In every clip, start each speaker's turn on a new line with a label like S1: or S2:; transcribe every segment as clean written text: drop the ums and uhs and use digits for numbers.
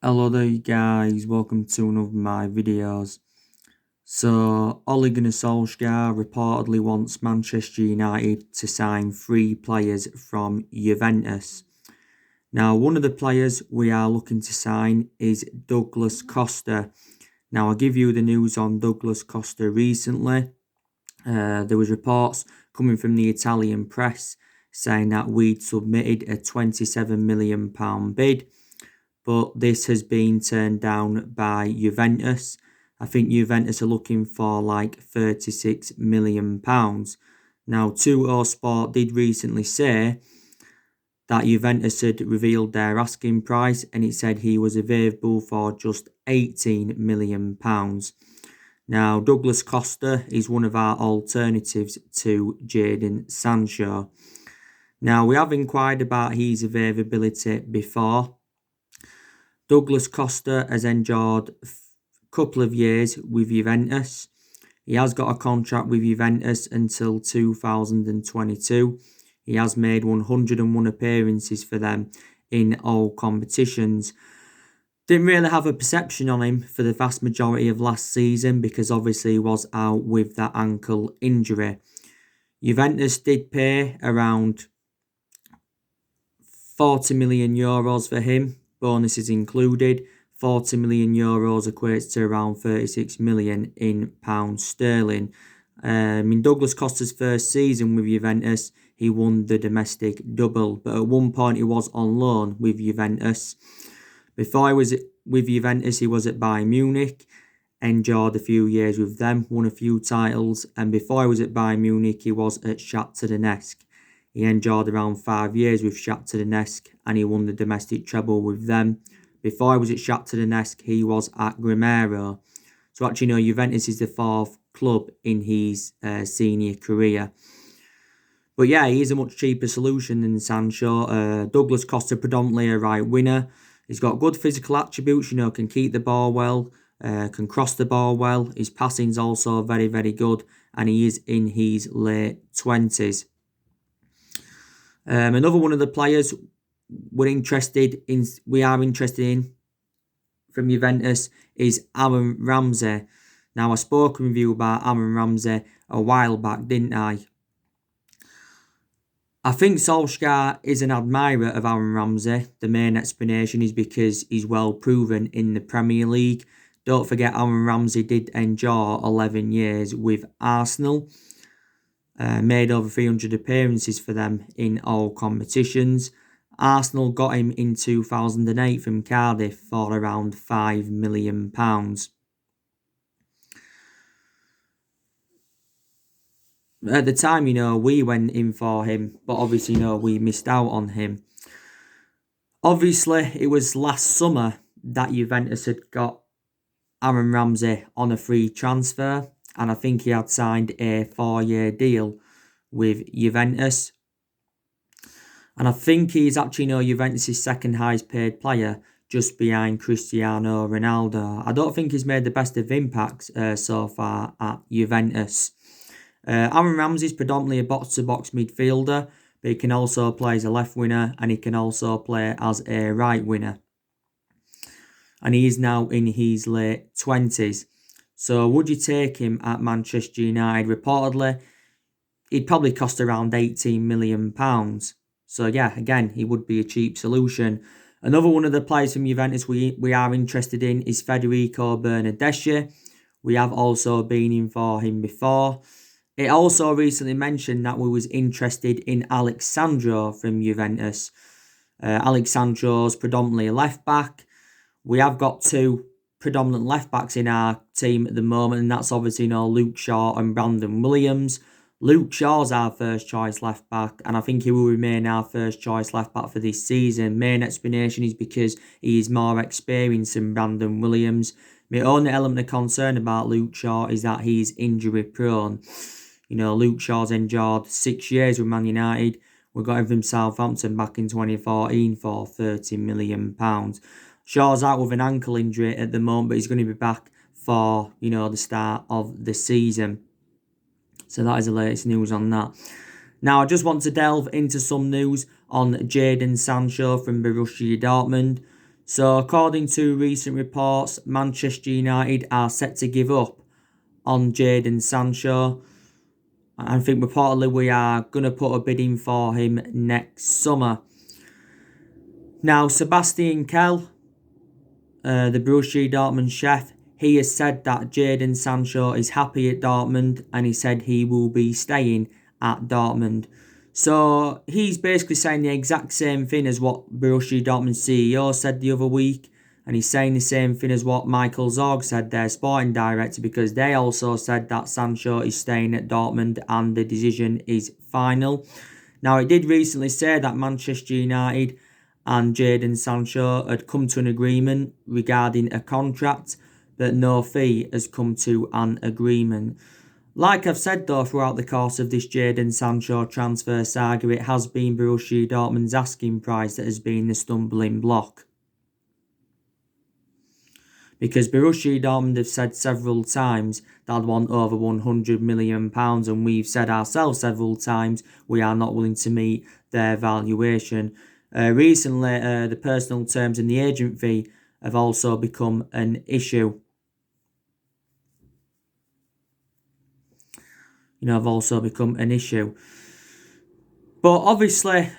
S1: Hello there you guys, welcome to one of my videos. So, Ole Gunnar Solsjaer reportedly wants Manchester United to sign 3 players from Juventus. Now, one of the players we are looking to sign is Douglas Costa. Now, I'll give you the news on Douglas Costa recently. There was reports coming from the Italian press saying that we'd submitted a £27 million bid, but this has been turned down by Juventus. I think Juventus are looking for like £36 million. Now, 2 Sport did recently say that Juventus had revealed their asking price and it said he was available for just £18 million. Now, Douglas Costa is one of our alternatives to Jadon Sancho. Now, we have inquired about his availability before. Douglas Costa has endured a couple of years with Juventus. He has got a contract with Juventus until 2022. He has made 101 appearances for them in all competitions. Didn't really have a perception on him for the vast majority of last season because obviously he was out with that ankle injury. Juventus did pay around €40 million for him, bonuses included. €40 million equates to around 36 million in pounds sterling. In Douglas Costa's first season with Juventus, he won the domestic double, but at one point he was on loan with Juventus. Before he was with Juventus, he was at Bayern Munich, endured a few years with them, won a few titles, and before he was at Bayern Munich, he was at Shakhtar Donetsk. He endured around 5 years with Shakhtar Donetsk and he won the domestic treble with them. Before he was at Shakhtar Donetsk, he was at Grimero. So actually, no, Juventus is the 4th club in his senior career. But yeah, he is a much cheaper solution than Sancho. Douglas Costa, predominantly a right winger. He's got good physical attributes, can keep the ball well, can cross the ball well. His passing's also very, very good and he is in his late 20s. Another one of the players we are interested in from Juventus is Aaron Ramsey. Now, I spoke with you about Aaron Ramsey a while back, didn't I? I think Solskjaer is an admirer of Aaron Ramsey. The main explanation is because he's well proven in the Premier League. Don't forget, Aaron Ramsey did endure 11 years with Arsenal. Made over 300 appearances for them in all competitions. Arsenal got him in 2008 from Cardiff for around £5 million. At the time, we went in for him, but obviously, we missed out on him. Obviously, it was last summer that Juventus had got Aaron Ramsey on a free transfer, and I think he had signed a 4-year deal with Juventus. And I think he's actually Juventus' second highest paid player, just behind Cristiano Ronaldo. I don't think he's made the best of impacts so far at Juventus. Aaron Ramsey's predominantly a box-to-box midfielder, but he can also play as a left winger and he can also play as a right winger. And he is now in his late 20s. So would you take him at Manchester United? Reportedly, he'd probably cost around £18 million. So yeah, again, he would be a cheap solution. Another one of the players from Juventus we are interested in is Federico Bernardeschi. We have also been in for him before. It also recently mentioned that we was interested in Alex Sancho from Juventus. Alex Sancho's predominantly a left back. We have got 2 predominant left backs in our team at the moment, and that's obviously Luke Shaw and Brandon Williams. Luke Shaw's our first choice left back, and I think he will remain our first choice left back for this season. Main explanation is because he is more experienced than Brandon Williams. My only element of concern about Luke Shaw is that he's injury prone. Luke Shaw's endured 6 years with Man United. We got him from Southampton back in 2014 for £30 million. Shaw's out with an ankle injury at the moment, but he's going to be back for, the start of the season. So that is the latest news on that. Now, I just want to delve into some news on Jadon Sancho from Borussia Dortmund. So according to recent reports, Manchester United are set to give up on Jadon Sancho. I think reportedly we are going to put a bid in for him next summer. Now, Sebastian Kell, the Borussia Dortmund chef, he has said that Jadon Sancho is happy at Dortmund and he said he will be staying at Dortmund. So he's basically saying the exact same thing as what Borussia Dortmund CEO said the other week. And he's saying the same thing as what Michael Zorg said, their sporting director, because they also said that Sancho is staying at Dortmund and the decision is final. Now, it did recently say that Manchester United and Jadon Sancho had come to an agreement regarding a contract, but no fee has come to an agreement. Like I've said though, throughout the course of this Jadon Sancho transfer saga, it has been Borussia Dortmund's asking price that has been the stumbling block. Because Borussia Dortmund have said several times they'd want over £100 million, and we've said ourselves several times we are not willing to meet their valuation. Recently, the personal terms and the agent fee have also become an issue. But obviously,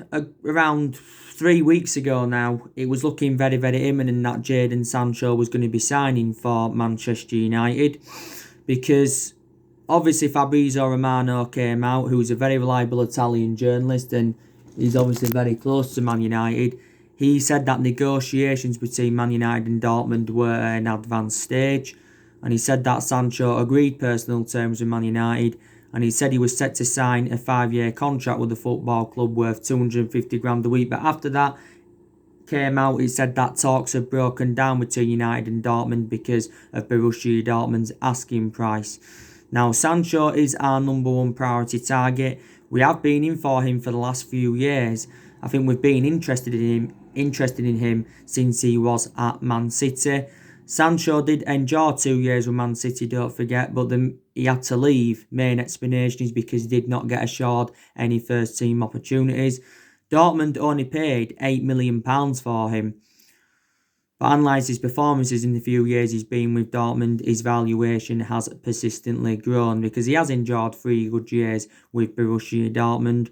S1: around 3 weeks ago now, it was looking very, very imminent that Jadon Sancho was going to be signing for Manchester United. Because obviously Fabrizio Romano came out, who's a very reliable Italian journalist and he's obviously very close to Man United. He said that negotiations between Man United and Dortmund were at an advanced stage. And he said that Sancho agreed personal terms with Man United. And he said he was set to sign a 5-year contract with the football club worth 250 grand a week. But after that came out, it said that talks have broken down between United and Dortmund because of Borussia Dortmund's asking price. Now, Sancho is our number one priority target. We have been in for him for the last few years. I think we've been interested in him since he was at Man City. Sancho did endure 2 years with Man City, don't forget, but he had to leave. Main explanation is because he did not get assured any first team opportunities. Dortmund only paid £8 million for him. But analyse his performances in the few years he's been with Dortmund, his valuation has persistently grown because he has enjoyed 3 good years with Borussia Dortmund.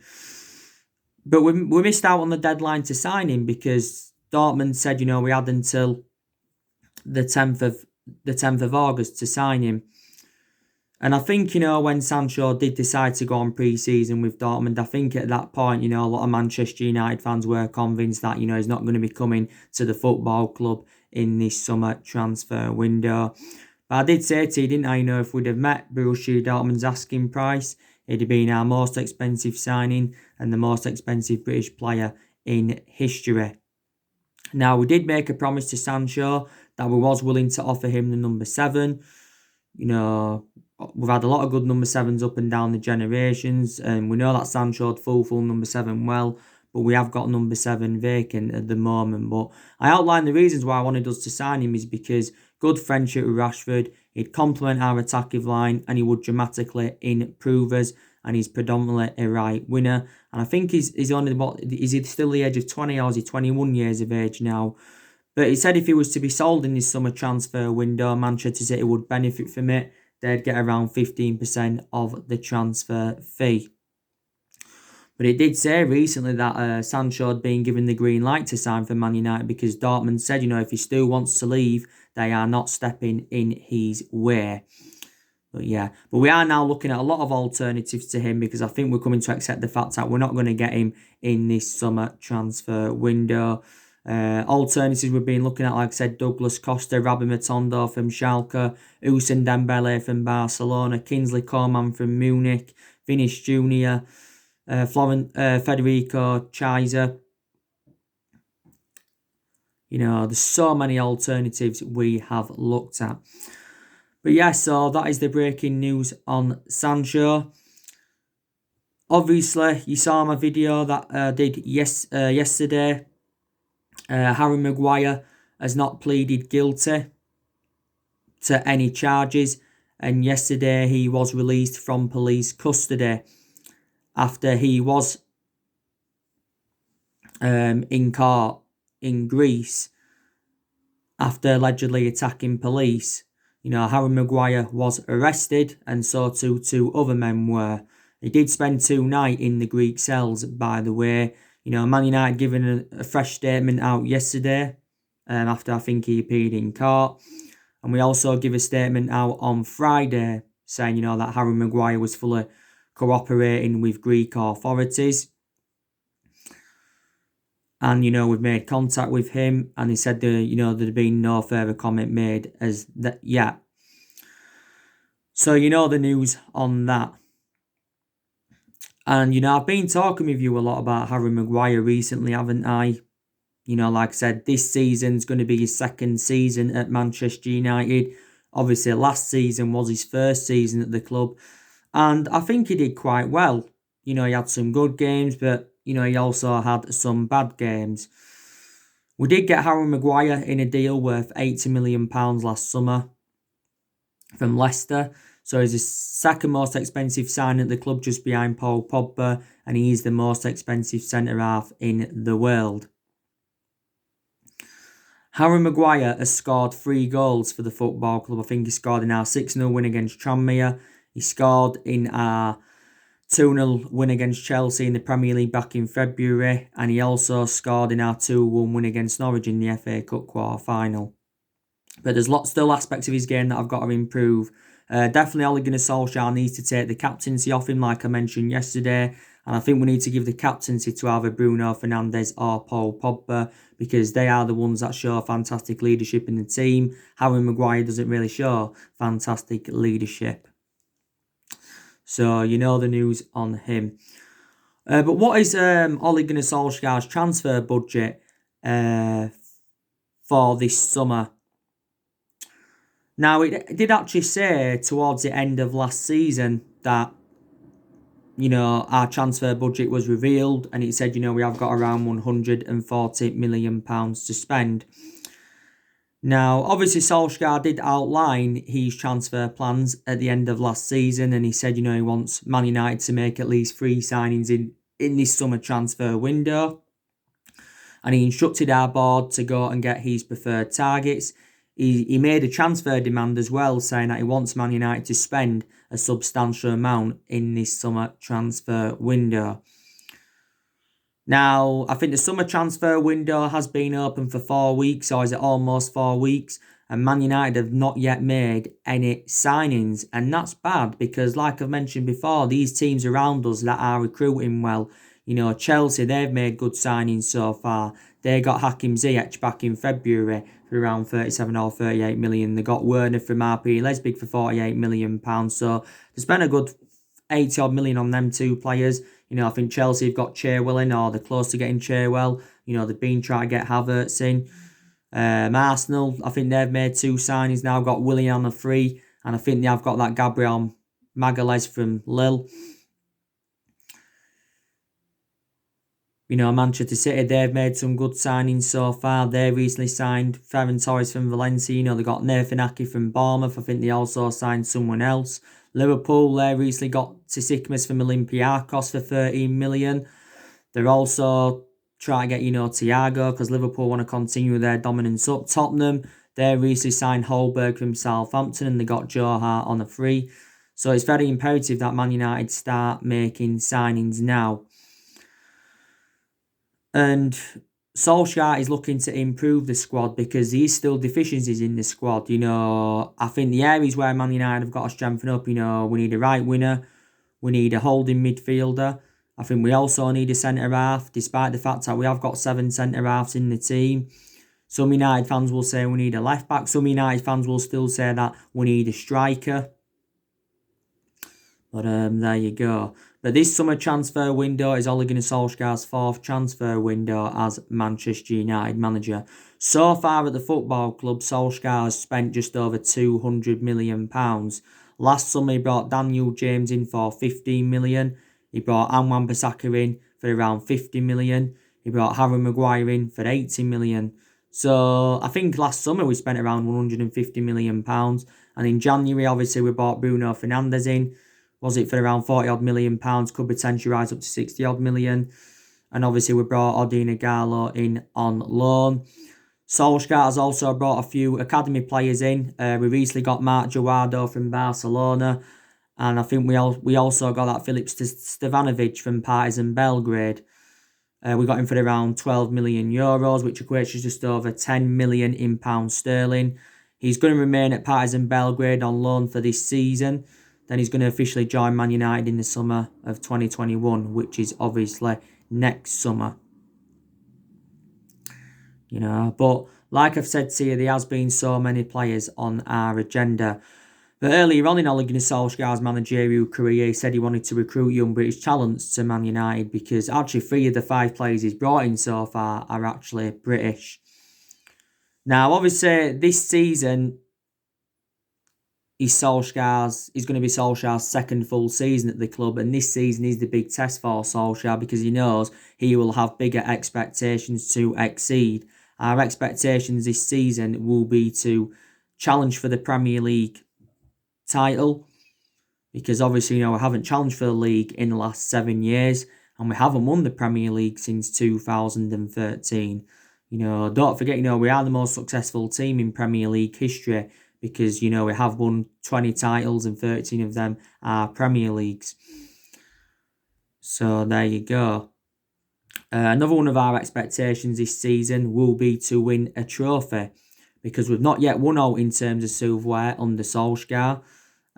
S1: But we missed out on the deadline to sign him because Dortmund said, we had until the 10th of August to sign him. And I think, when Sancho did decide to go on pre-season with Dortmund, I think at that point, a lot of Manchester United fans were convinced that, he's not going to be coming to the football club in this summer transfer window. But I did say to you, didn't I, if we'd have met Borussia Dortmund's asking price, it'd have been our most expensive signing and the most expensive British player in history. Now, we did make a promise to Sancho that we was willing to offer him the number 7. We've had a lot of good number 7s up and down the generations, and we know that Sancho had full number 7 well, but we have got number 7 vacant at the moment. But I outlined the reasons why I wanted us to sign him is because good friendship with Rashford, he'd complement our attacking line, and he would dramatically improve us, and he's predominantly a right winner. And I think he's only, is he still the age of 20 or is he 21 years of age now? But he said if he was to be sold in this summer transfer window, Manchester City would benefit from it. They'd get around 15% of the transfer fee. But it did say recently that Sancho had been given the green light to sign for Man United because Dortmund said, if he still wants to leave, they are not stepping in his way. But we are now looking at a lot of alternatives to him because I think we're coming to accept the fact that we're not going to get him in this summer transfer window. Alternatives we've been looking at, like I said, Douglas Costa, Rabbi Matondo from Schalke, Ousmane Dembele from Barcelona, Kingsley Coman from Munich, Vinicius Jr., Federico Chiesa. There's so many alternatives we have looked at. But so that is the breaking news on Sancho. Obviously, you saw my video that I did yesterday. Harry Maguire has not pleaded guilty to any charges, and yesterday he was released from police custody after he was in court in Greece after allegedly attacking police. Harry Maguire was arrested, and so too two other men were. He did spend 2 nights in the Greek cells, by the way. Man United giving a fresh statement out yesterday, after I think he appeared in court. And we also give a statement out on Friday saying, that Harry Maguire was fully cooperating with Greek authorities. And, we've made contact with him, and he said there'd been no further comment made as that yet. So, the news on that. And, I've been talking with you a lot about Harry Maguire recently, haven't I? Like I said, this season's going to be his second season at Manchester United. Obviously, last season was his first season at the club. And I think he did quite well. He had some good games, but, he also had some bad games. We did get Harry Maguire in a deal worth £80 million last summer from Leicester. So he's the second most expensive signing at the club, just behind Paul Pogba, and he is the most expensive centre-half in the world. Harry Maguire has scored 3 goals for the football club. I think he scored in our 6-0 win against Tranmere. He scored in our 2-0 win against Chelsea in the Premier League back in February, and he also scored in our 2-1 win against Norwich in the FA Cup quarter-final. But there's still aspects of his game that I've got to improve. Definitely Ole Gunnar Solsjaer needs to take the captaincy off him, like I mentioned yesterday. And I think we need to give the captaincy to either Bruno Fernandes or Paul Pogba, because they are the ones that show fantastic leadership in the team. Harry Maguire doesn't really show fantastic leadership. So, the news on him. But what is Ole Gunnar Solskjaer's transfer budget for this summer? Now, it did actually say towards the end of last season that, our transfer budget was revealed, and it said, we have got around £140 million to spend. Now, obviously, Solskjaer did outline his transfer plans at the end of last season, and he said, he wants Man United to make at least 3 signings in this summer transfer window. And he instructed our board to go and get his preferred targets. He made a transfer demand as well, saying that he wants Man United to spend a substantial amount in this summer transfer window. Now, I think the summer transfer window has been open for 4 weeks, or is it almost 4 weeks? And Man United have not yet made any signings. And that's bad because, like I've mentioned before, these teams around us that are recruiting well, Chelsea, they've made good signings so far. They got Hakim Ziyech back in February for around 37 or 38 million. They got Werner from RB Leipzig for £48 million. So they spent a good 80 odd million on them 2 players. I think Chelsea have got Chilwell in, or they're close to getting Chilwell. They've been trying to get Havertz in. Arsenal, I think they've made 2 signings now. Got Willian on a free, and I think they have got that Gabriel Magalhaes from Lille. Manchester City, they've made some good signings so far. They recently signed Ferran Torres from Valencia. They got Nathan Ake from Bournemouth. I think they also signed someone else. Liverpool, they recently got Tsitsipas from Olympiacos for 13 million. They're also trying to get, Thiago, because Liverpool want to continue their dominance up. Tottenham, they recently signed Holberg from Southampton, and they got Joe Hart on a free. So it's very imperative that Man United start making signings now. And Solskjaer is looking to improve the squad because there is still deficiencies in the squad. I think the areas where Man United have got to strengthen up, we need a right winger, we need a holding midfielder. I think we also need a centre-half, despite the fact that we have got 7 centre-halves in the team. Some United fans will say we need a left-back. Some United fans will still say that we need a striker. But there you go. But this summer transfer window is Ole Gunnar Solskjaer's 4th transfer window as Manchester United manager. So far at the football club, Solskjaer has spent just over £200 million. Last summer he brought Daniel James in for £15 million. He brought Anwan Bissaka in for around £50 million. He brought Harry Maguire in for £80 million. So I think last summer we spent around £150 million. And in January, obviously, we bought Bruno Fernandes in. Was it for around 40 odd million pounds? Could potentially rise up to 60 odd million. And obviously we brought Odin Igalo in on loan. Solskjaer has also brought a few academy players in. We recently got Mark Jawado from Barcelona, and I think we also got that Filip Stevanovic from Partizan Belgrade. We got him for around 12 million euros, which equates to just over 10 million in pounds sterling. He's going to remain at Partizan Belgrade on loan for this season. Then he's going to officially join Man United in the summer of 2021, which is obviously next summer. But like I've said to you, there has been so many players on our agenda. But earlier on in Ole Gunnar Solskjaer's managerial career, he said he wanted to recruit young British talents to Man United because actually 3 of the 5 players he's brought in so far are actually British. Now, obviously, this season is going to be Solskjaer's second full season at the club, and this season is the big test for Solskjaer because he knows he will have bigger expectations to exceed. Our expectations this season will be to challenge for the Premier League title because obviously, we haven't challenged for the league in the last 7 years and we haven't won the Premier League since 2013. Don't forget, we are the most successful team in Premier League history because, we have won 20 titles and 13 of them are Premier Leagues. So there you go. Another one of our expectations this season will be to win a trophy because we've not yet won out in terms of silverware under Solskjaer.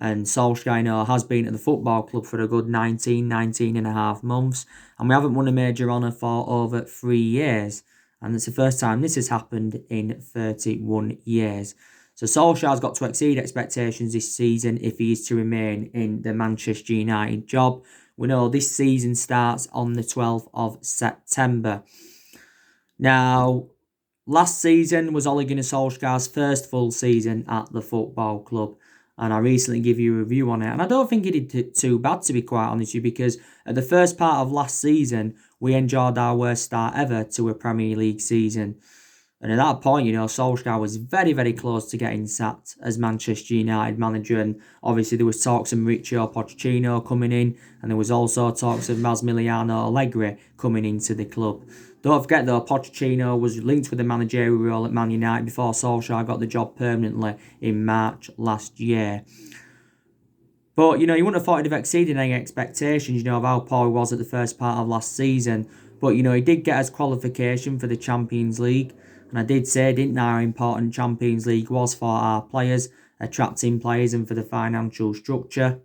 S1: And Solskjaer, has been at the football club for a good 19 and a half months. And we haven't won a major honour for over 3 years. And it's the first time this has happened in 31 years. So Solskjaer's got to exceed expectations this season if he is to remain in the Manchester United job. We know this season starts on the 12th of September. Now, last season was Ole Gunnar Solskjaer's first full season at the football club. And I recently gave you a review on it. And I don't think he did too bad, to be quite honest with you, because at the first part of last season, we enjoyed our worst start ever to a Premier League season. And at that point, Solskjaer was very, very close to getting sacked as Manchester United manager. And obviously there was talks of Mauricio Pochettino coming in. And there was also talks of Massimiliano Allegri coming into the club. Don't forget though, Pochettino was linked with the managerial role at Man United before Solskjaer got the job permanently in March last year. But, you wouldn't have thought he'd have exceeded any expectations, of how poor he was at the first part of last season. But, he did get his qualification for the Champions League. And I did say, didn't I, how important Champions League was for our players, attracting players and for the financial structure.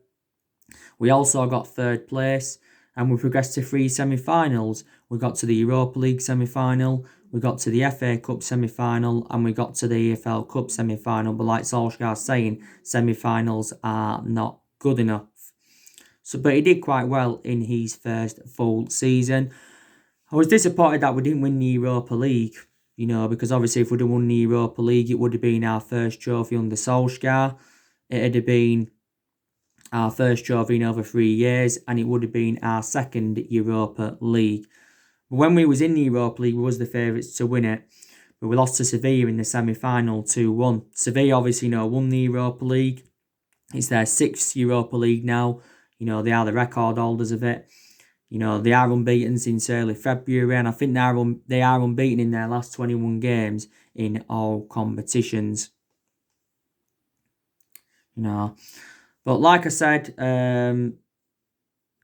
S1: We also got 3rd place and we progressed to 3 semi-finals. We got to the Europa League semi-final, we got to the FA Cup semi-final and we got to the EFL Cup semi-final. But like Solskjaer's saying, semi-finals are not good enough. But he did quite well in his first full season. I was disappointed that we didn't win the Europa League. Because obviously if we'd have won the Europa League, it would have been our first trophy under Solskjaer. It'd have been our first trophy in over 3 years, and it would have been our second Europa League. But when we was in the Europa League, we was the favourites to win it. But we lost to Sevilla in the semi-final 2-1. Sevilla obviously, won the Europa League. It's their 6th Europa League now. They are the record holders of it. They are unbeaten since early February, and I think they are unbeaten in their last 21 games in all competitions. But like I said, it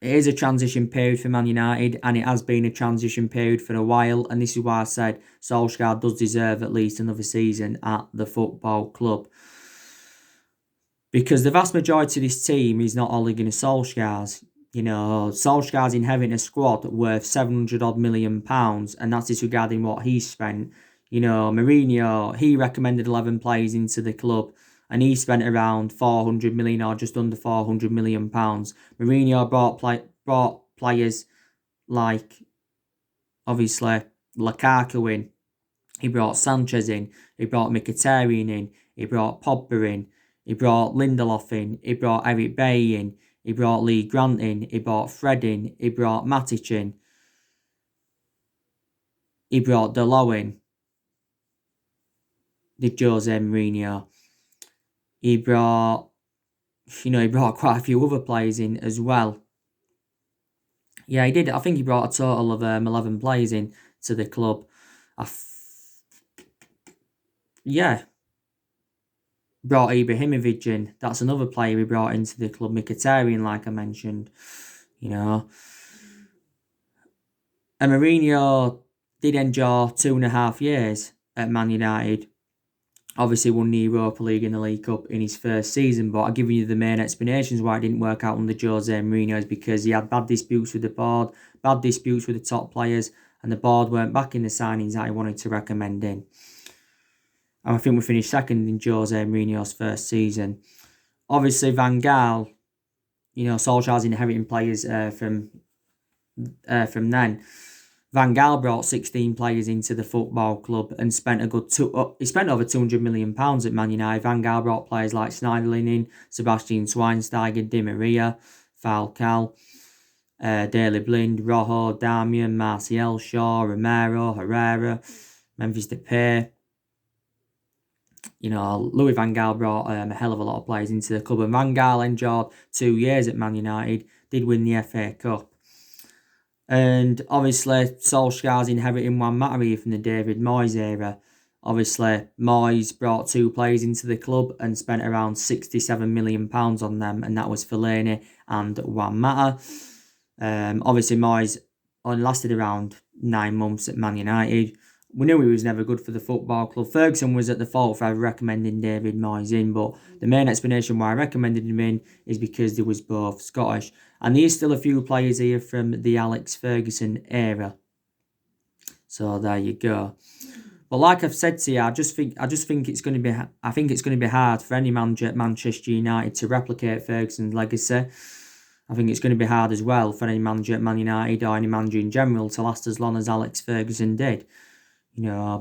S1: is a transition period for Man United, and it has been a transition period for a while, and this is why I said Solskjaer does deserve at least another season at the football club. Because the vast majority of this team is not Ole Gunnar Solskjaer's. Solskjaer's inheriting a squad worth £700 million, and that's disregarding what he spent. Mourinho, he recommended 11 players into the club, and he spent around 400 million or just under 400 million pounds. Mourinho brought players like, obviously, Lukaku in. He brought Sanchez in. He brought Mkhitaryan in. He brought Pogba in. He brought Lindelof in. He brought Eric Bailly in. He brought Lee Grant in. He brought Fred in. He brought Matic in. He brought Dalot in. Did Jose Mourinho. He brought quite a few other players in as well. Yeah, he did. I think he brought a total of 11 players in to the club. yeah, brought Ibrahimovic in. That's another player we brought into the club. Mkhitaryan, like I mentioned, you know. And Mourinho did endure 2.5 years at Man United. Obviously won the Europa League and the League Cup in his first season, but I've given you the main explanations why it didn't work out under Jose Mourinho is because he had bad disputes with the board, bad disputes with the top players, and the board weren't backing the signings that he wanted to recommend in. And I think we finished second in Jose Mourinho's first season. Obviously, Van Gaal, Solskjaer's inheriting players from then. Van Gaal brought 16 players into the football club and spent he spent over £200 million at Man United. Van Gaal brought players like Schneiderlin in, Sebastian Schweinsteiger, Di Maria, Falcao, Daley Blind, Rojo, Damian, Martial, Shaw, Romero, Herrera, Memphis Depay. Louis Van Gaal brought a hell of a lot of players into the club, and Van Gaal endured 2 years at Man United, did win the FA Cup. And obviously, Solskjaer's inheriting Juan Mata here from the David Moyes era. Obviously, Moyes brought 2 players into the club and spent around £67 million on them, and that was Fellaini and Juan Mata. Obviously, Moyes only lasted around 9 months at Man United. We knew he was never good for the football club. Ferguson was at the fault for recommending David Moyes in, but the main explanation why I recommended him in is because he was both Scottish. And there's still a few players here from the Alex Ferguson era. So there you go. But like I've said to you, I just think it's going to be hard for any manager at Manchester United to replicate Ferguson's legacy. I think it's going to be hard as well for any manager at Man United or any manager in general to last as long as Alex Ferguson did.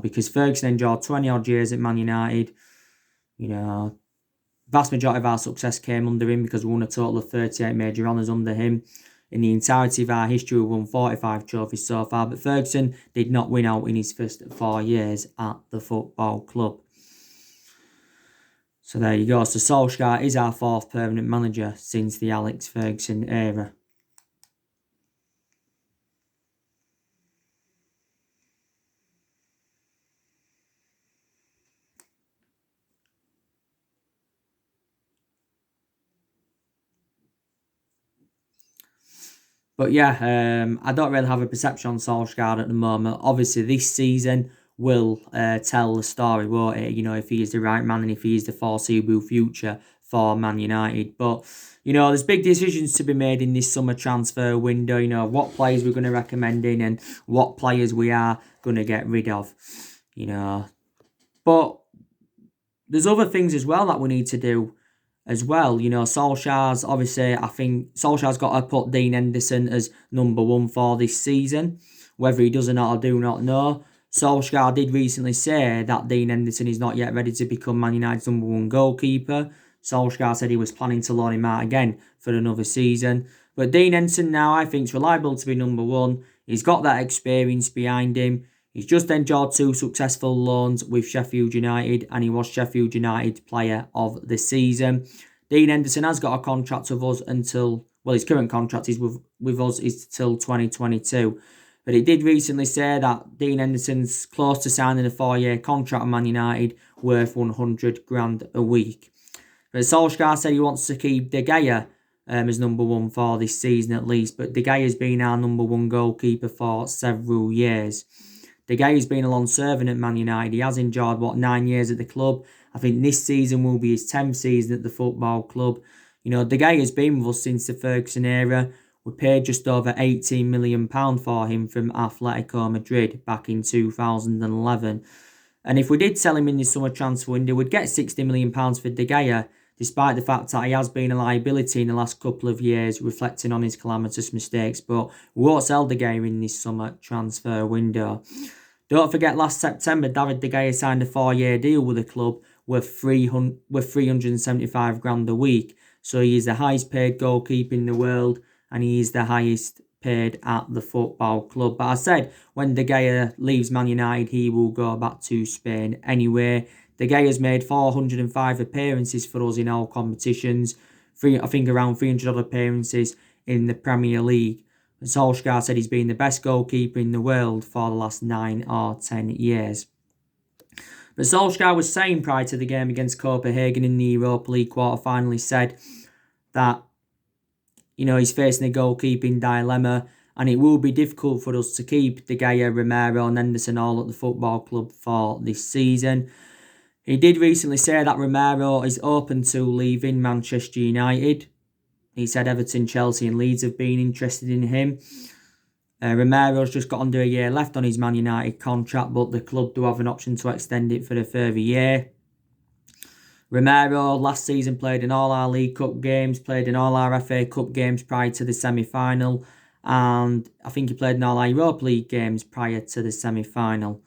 S1: Because Ferguson endured 20 odd years at Man United. Vast majority of our success came under him because we won a total of 38 major honours under him. In the entirety of our history, we won 45 trophies so far, but Ferguson did not win out in his first 4 years at the football club. So there you go. So Solskjaer is our 4th permanent manager since the Alex Ferguson era. But yeah, I don't really have a perception on Solskjaer at the moment. Obviously, this season will tell the story, won't it? If he is the right man and if he is the foreseeable future for Man United. But, there's big decisions to be made in this summer transfer window. What players we're going to recommend in and what players we are going to get rid of. But there's other things as well that we need to do as well. Solskjaer's I think Solskjaer's got to put Dean Henderson as number 1 for this season. Whether he does or not, I do not know. Solskjaer did recently say that Dean Henderson is not yet ready to become Man United's number 1 goalkeeper. Solskjaer said he was planning to loan him out again for another season. But Dean Henderson now, I think, is reliable to be number 1. He's got that experience behind him. He's just endured 2 successful loans with Sheffield United, and he was Sheffield United Player of the Season. Dean Henderson has got a contract with us until, his current contract is with us is till 2022. But he did recently say that Dean Henderson's close to signing a 4-year contract with Man United worth 100 grand a week. But Solskjaer said he wants to keep De Gea as number 1 for this season at least, but De Gea has been our number 1 goalkeeper for several years. De Gea has been a long servant at Man United. He has enjoyed 9 years at the club. I think this season will be his 10th season at the football club. De Gea has been with us since the Ferguson era. We paid just over £18 million for him from Atletico Madrid back in 2011. And if we did sell him in the summer transfer window, we'd get £60 million for De Gea, despite the fact that he has been a liability in the last couple of years, reflecting on his calamitous mistakes. But we won't sell De Gea in this summer transfer window. Don't forget, last September, David De Gea signed a 4-year deal with the club worth 375 grand a week. So he is the highest paid goalkeeper in the world, and he is the highest paid at the football club. But I said, when De Gea leaves Man United, he will go back to Spain anyway. De Gea has made 405 appearances for us in all competitions. I think around 300 other appearances in the Premier League. Solskjaer said he's been the best goalkeeper in the world for the last 9 or 10 years. But Solsjaer was saying prior to the game against Copenhagen in the Europa League quarter-final, he said that, he's facing a goalkeeping dilemma and it will be difficult for us to keep De Gea, Romero and Henderson all at the football club for this season. He did recently say that Romero is open to leaving Manchester United. He said Everton, Chelsea and Leeds have been interested in him. Romero's just got under a year left on his Man United contract, but the club do have an option to extend it for a further year. Romero last season played in all our League Cup games, played in all our FA Cup games prior to the semi-final, and I think he played in all our Europa League games prior to the semi-final.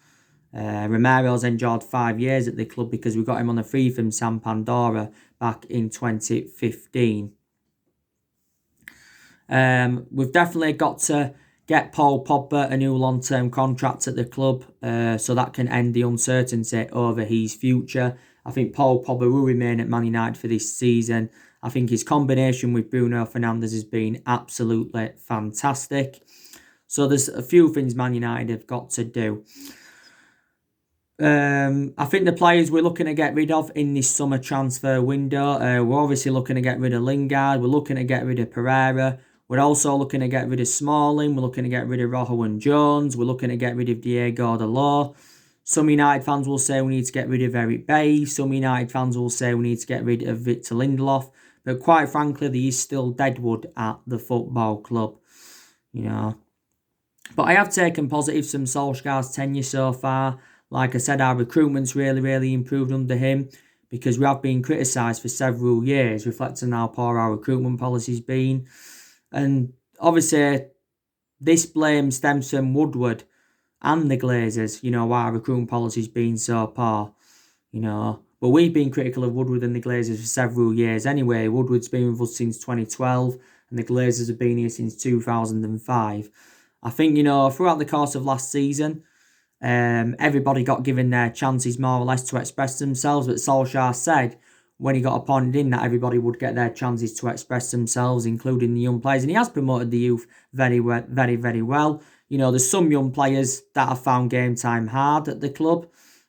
S1: Romero's enjoyed 5 years at the club because we got him on a free from Sampdoria back in 2015. We've definitely got to get Paul Pogba a new long-term contract at the club so that can end the uncertainty over his future. I think Paul Pogba will remain at Man United for this season. I think his combination with Bruno Fernandes has been absolutely fantastic. So there's a few things Man United have got to do. I think the players we're looking to get rid of in this summer transfer window, we're obviously looking to get rid of Lingard, we're looking to get rid of Pereira, we're also looking to get rid of Smalling, we're looking to get rid of Rojo and Jones, we're looking to get rid of Diego Dalot. Some United fans will say we need to get rid of Eric Bailly, some United fans will say we need to get rid of Victor Lindelof, but quite frankly there is still deadwood at the football club, But I have taken positives from Solskjaer's tenure so far. Like I said, our recruitment's really improved under him because we have been criticised for several years, reflecting how poor our recruitment policy's been. And obviously, this blame stems from Woodward and the Glazers, why our recruitment policy's been so poor, But we've been critical of Woodward and the Glazers for several years anyway. Woodward's been with us since 2012 and the Glazers have been here since 2005. I think, throughout the course of last season, everybody got given their chances more or less to express themselves, but Solskjaer said when he got appointed in that everybody would get their chances to express themselves, including the young players, and he has promoted the youth very well. There's some young players that have found game time hard at the club.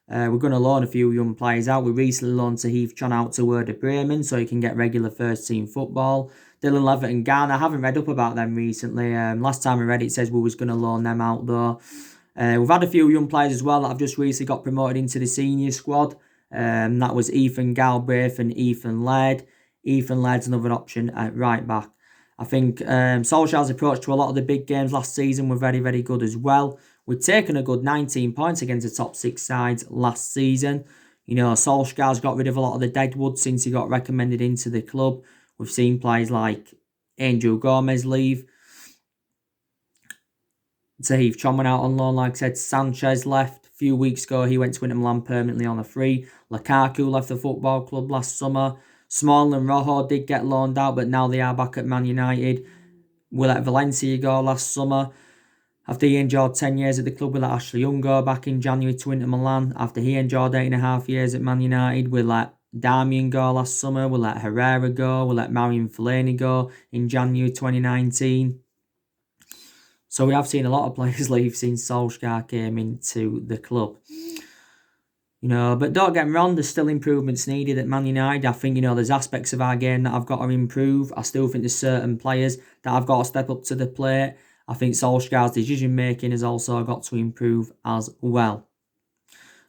S1: We're going to loan a few young players out. We recently loaned Heath John out to Werder Bremen so he can get regular first team football. Dylan Levitt and Garner, I haven't read up about them recently. Last time I read it says we was going to loan them out though. We've had a few young players as well that have just recently got promoted into the senior squad. That was Ethan Galbraith and Ethan Laird. Ethan Laird's another option at right back. I think Solskjaer's approach to a lot of the big games last season were very good as well. We'd taken a good 19 points against the top 6 sides last season. Solskjaer's got rid of a lot of the deadwood since he got recommended into the club. We've seen players like Angel Gomez leave. Heath John went out on loan, like I said. Sanchez left a few weeks ago. He went to Inter Milan permanently on a free. Lukaku left the football club last summer. Smalling and Rojo did get loaned out, but now they are back at Man United. We let Valencia go last summer. After he enjoyed 10 years at the club, we let Ashley Young go back in January to Inter Milan. After he enjoyed 8.5 years at Man United, we let Darmian go last summer. We let Herrera go. We let Marion Fellaini go in January 2019. So we have seen a lot of players leave since Solskjaer came into the club. But don't get me wrong, there's still improvements needed at Man United. I think, there's aspects of our game that I've got to improve. I still think there's certain players that I've got to step up to the plate. I think Solskjaer's decision making has also got to improve as well.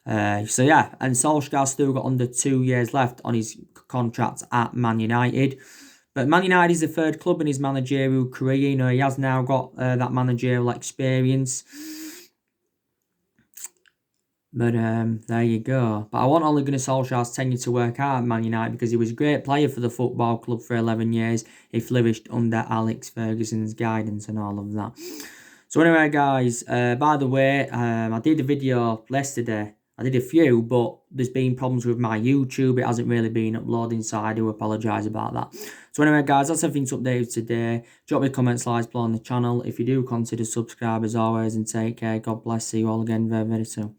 S1: And Solskjaer's still got under 2 years left on his contract at Man United. But Man United is the third club in his managerial career. He has now got that managerial experience. But there you go. But I want Ole Gunnar Solskjaer's tenure to work out at Man United because he was a great player for the football club for 11 years. He flourished under Alex Ferguson's guidance and all of that. So anyway, guys, by the way, I did a video yesterday. I did a few, but there's been problems with my YouTube. It hasn't really been uploading, so I do apologise about that. So anyway, guys, that's everything to update today. Drop me a comment, slides below on the channel. If you do, consider subscribe as always, and take care. God bless. See you all again very soon.